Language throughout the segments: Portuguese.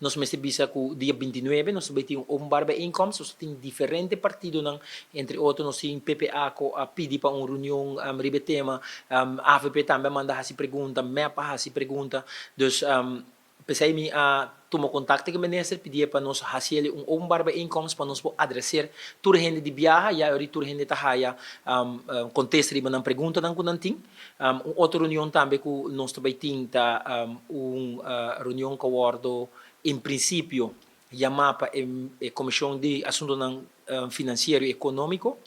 nós mesmo bisa ku dia 29 nós vai ter openbare bijeenkomst, nós tem diferente partidonan, entre outros nós tem PPA ko pidi para reunião ribe tema, AVP também manda hasi pergunta, MEPA hasi pergunta, dus pensei me tomou contato com o ministro, pedia para nós fazer openbare bijeenkomst para nós adresar toda gente de viagem, e aí toda gente tá contesta riba na pergunta não kunanting, outra reunião também que nós também tem reunião que abordo em princípio yama para comision de asunto financiero e economico,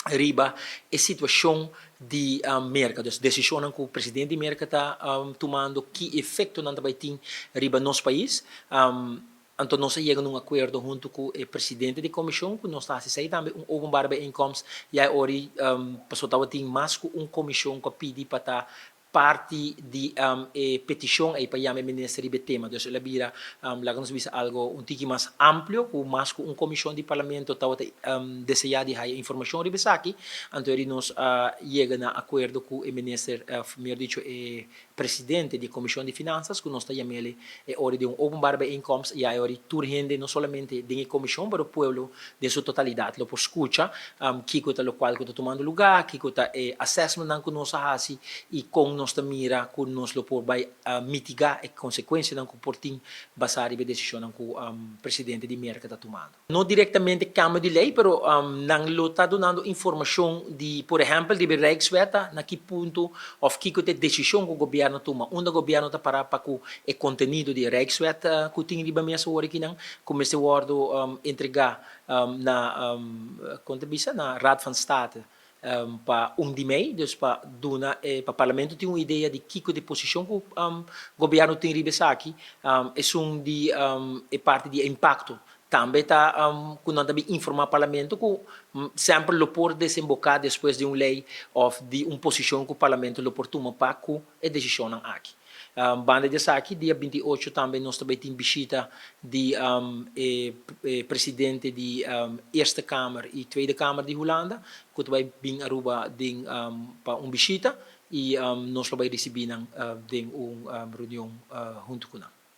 riba e situacion de Merca, dus decisão que o presidente de Merca está tomando, que efeito não vai ter riba nosso país. Então nós chegamos a acordo junto com o presidente da comissão, que nós estamos fazendo também openbare bijeenkomst, e aí hoje passou a ter mais que comissão que pede para parte de peticion e para o ministro de tema. Dus ela vira, lá nos visa algo tiki mais amplo, com mais que comissão de Parlamento estava desejado de ter informação sobre esaki. Então nós chegamos a acordo com o ministro, melhor dicho, presidente da comissão de finanças, que nós estamos chamando hora de openbare bijeenkomst, e aí hora toda gente, não somente da comissão, mas o povo de sua totalidade, lo escuta, que está o qual está tomando lugar, que está assessment que nós fazemos e com nós mira que nós vai mitigar as consequências que portem basar na decisão que o presidente de Merca está tomando. Não diretamente cambio de lei, mas não está dando informação de, por exemplo, de Rijkswet, na que ponto ou que é a decisão que o governo toma. Onde o governo está para o conteúdo de Rijkswet que tem riba mesa hora que não comece a entregar na Raad van State para de mei, dus para o Parlamento tem uma ideia de que de posição que o governo tem riba aqui, é parte de impacto. Também está também informar o Parlamento que sempre lo pode desembocar depois de uma lei ou de uma posição que o Parlamento lo pode tomar para a decisão aqui. Banda de aqui, dia 28 também nós também temos visita de presidente da Eerste Kamer e Tweede Kamer de Holanda, que vai vir Aruba para uma visita e nós vamos receber uma reunião junto com